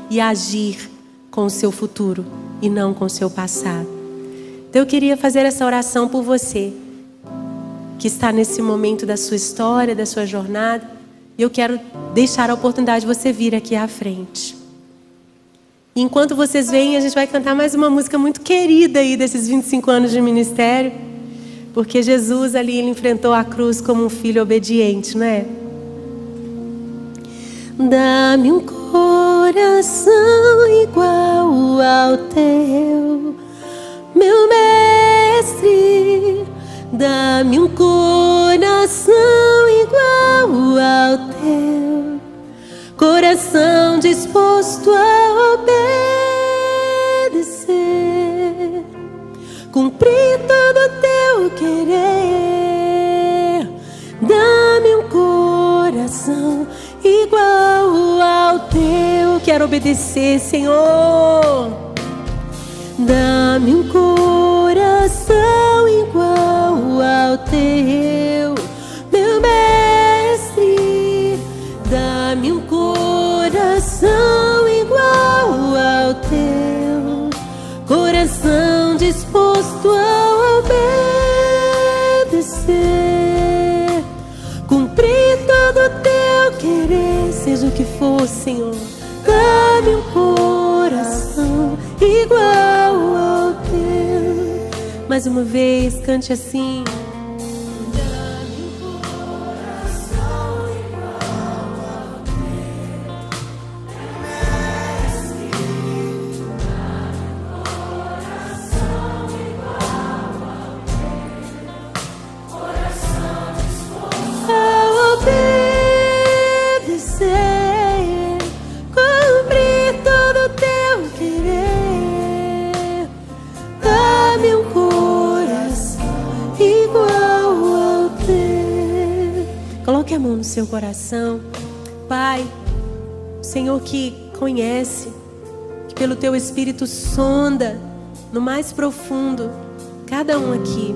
e agir com o seu futuro e não com o seu passado. Então eu queria fazer essa oração por você que está nesse momento da sua história, da sua jornada. E eu quero deixar a oportunidade de você vir aqui à frente. E enquanto vocês vêm, a gente vai cantar mais uma música muito querida aí desses 25 anos de ministério. Porque Jesus ali, ele enfrentou a cruz como um filho obediente, não é? Dá-me um coração igual ao teu, meu mestre. Dá-me um coração igual ao teu, coração disposto a obedecer, cumprir todo o teu querer. Dá-me um coração igual ao teu. Quero obedecer, Senhor. Dá-me um coração igual ao teu, meu mestre. Dá-me um coração igual ao teu, coração disposto a obedecer, cumprir todo o teu querer, seja o que for, Senhor. Dá-me um coração igual ao teu. Mais uma vez, cante assim. Dá-me um coração igual ao teu, mestre. Dá-me um coração igual ao teu, coração disposto a obedecer, cumprir todo o teu querer. Dá-me um coração igual ao teu. Coloque a mão no seu coração. Pai, o Senhor que conhece, que pelo teu Espírito sonda no mais profundo cada um aqui.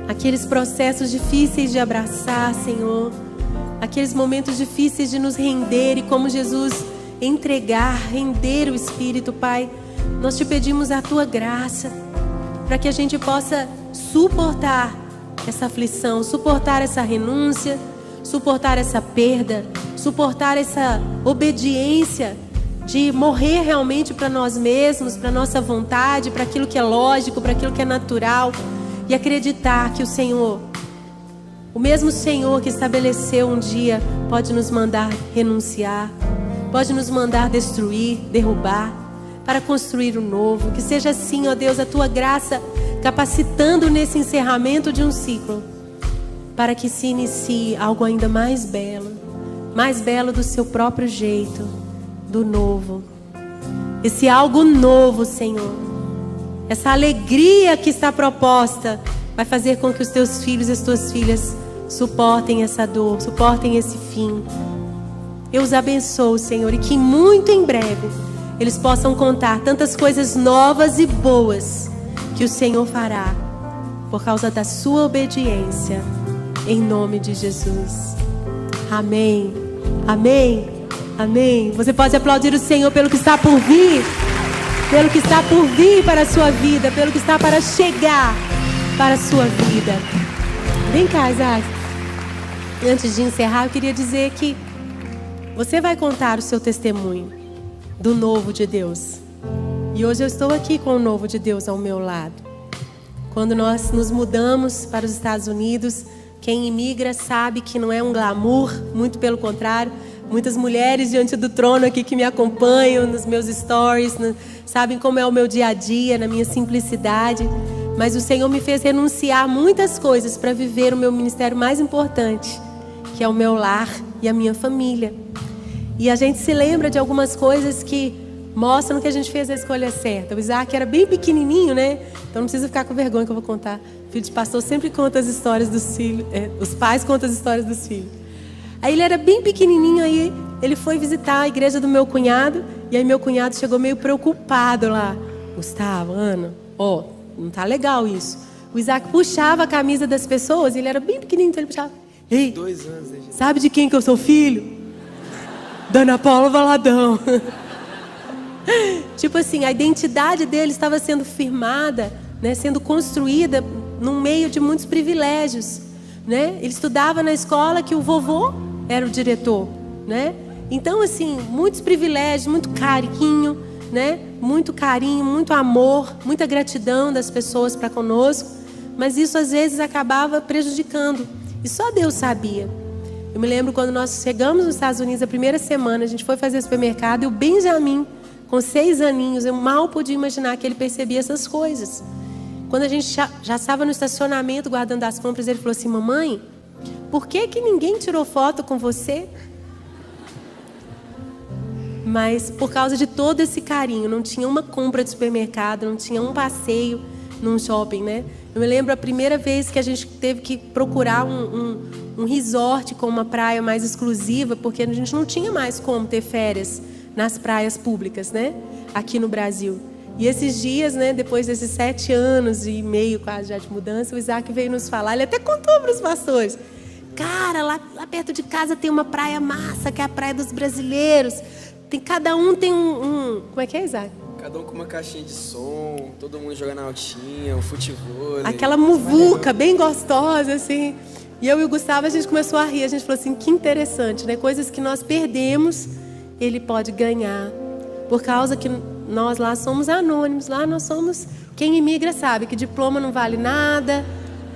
Aqueles processos difíceis de abraçar, Senhor. Aqueles momentos difíceis de nos render e como Jesus entregar, render o Espírito, Pai. Nós te pedimos a tua graça para que a gente possa suportar essa aflição, suportar essa renúncia, suportar essa perda, suportar essa obediência de morrer realmente para nós mesmos, para nossa vontade, para aquilo que é lógico, para aquilo que é natural, e acreditar que o Senhor, o mesmo Senhor que estabeleceu um dia, pode nos mandar renunciar, pode nos mandar destruir, derrubar, para construir o novo. Que seja assim, ó Deus, a tua graça capacitando nesse encerramento de um ciclo, para que se inicie algo ainda mais belo do seu próprio jeito, do novo. Esse algo novo, Senhor, essa alegria que está proposta, vai fazer com que os teus filhos e as tuas filhas suportem essa dor, suportem esse fim. Eu os abençoo, Senhor, e que muito em breve eles possam contar tantas coisas novas e boas que o Senhor fará por causa da sua obediência, em nome de Jesus. Amém, amém, amém. Você pode aplaudir o Senhor pelo que está por vir, pelo que está por vir para a sua vida, pelo que está para chegar para a sua vida. Vem cá, Isaac. Antes de encerrar, eu queria dizer que você vai contar o seu testemunho do novo de Deus. E hoje eu estou aqui com o novo de Deus ao meu lado. Quando nós nos mudamos para os Estados Unidos, quem imigra sabe que não é um glamour, muito pelo contrário. Muitas mulheres diante do trono aqui que me acompanham nos meus stories, sabem como é o meu dia a dia, na minha simplicidade. Mas o Senhor me fez renunciar muitas coisas para viver o meu ministério mais importante, que é o meu lar e a minha família. E a gente se lembra de algumas coisas que mostram que a gente fez a escolha certa. O Isaac era bem pequenininho, né? Então não precisa ficar com vergonha que eu vou contar. O filho de pastor sempre conta as histórias dos filhos. Os pais contam as histórias dos filhos. Aí ele era bem pequenininho, aí ele foi visitar a igreja do meu cunhado. E aí meu cunhado chegou meio preocupado lá. Gustavo, Ana, ó, não tá legal isso. O Isaac puxava a camisa das pessoas, ele era bem pequenininho, então ele puxava. Ei, 2 anos, né, gente? sabe de quem que eu sou filho? Dona Paula Valadão. Tipo assim, a identidade dele estava sendo firmada, né, sendo construída no meio de muitos privilégios, né? Ele estudava na escola que o vovô era o diretor, né? Então, assim, muitos privilégios, muito carinho, né? Muito carinho, muito amor, muita gratidão das pessoas para conosco, mas isso às vezes acabava prejudicando. E só Deus sabia. Eu me lembro quando nós chegamos nos Estados Unidos, a primeira semana, a gente foi fazer supermercado e o Benjamin, com 6 aninhos, eu mal podia imaginar que ele percebia essas coisas. Quando a gente já estava no estacionamento guardando as compras, ele falou assim: mamãe, por que ninguém tirou foto com você? Mas por causa de todo esse carinho, não tinha uma compra de supermercado, não tinha um passeio num shopping, né? Eu me lembro a primeira vez que a gente teve que procurar um resort com uma praia mais exclusiva, porque a gente não tinha mais como ter férias nas praias públicas, né? Aqui no Brasil. E esses dias, né, depois desses 7 anos e meio quase já de mudança, o Isaac veio nos falar, ele até contou para os pastores: cara, lá perto de casa tem uma praia massa, que é a Praia dos Brasileiros. Cada um tem Como é que é, Isaac? Cada um com uma caixinha de som, todo mundo jogando altinha, o futebol. Aquela muvuca bem gostosa, assim. E eu e o Gustavo, a gente começou a rir. A gente falou assim, que interessante, né? Coisas que nós perdemos, ele pode ganhar. Por causa que nós lá somos anônimos. Lá nós somos... Quem imigra sabe que diploma não vale nada,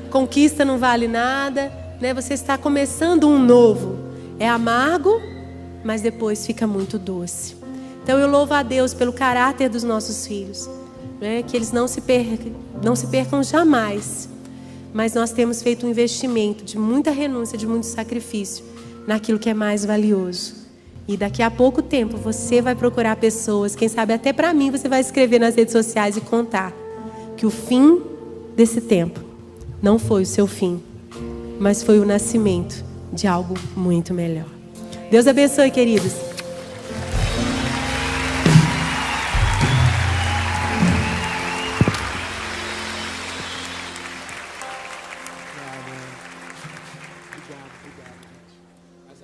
conquista não vale nada, né? Você está começando um novo. É amargo, mas depois fica muito doce. Então eu louvo a Deus pelo caráter dos nossos filhos, né? Que eles não se percam jamais. Mas nós temos feito um investimento de muita renúncia, de muito sacrifício naquilo que é mais valioso. E daqui a pouco tempo você vai procurar pessoas, quem sabe até para mim você vai escrever nas redes sociais e contar que o fim desse tempo não foi o seu fim, mas foi o nascimento de algo muito melhor. Deus abençoe, queridos.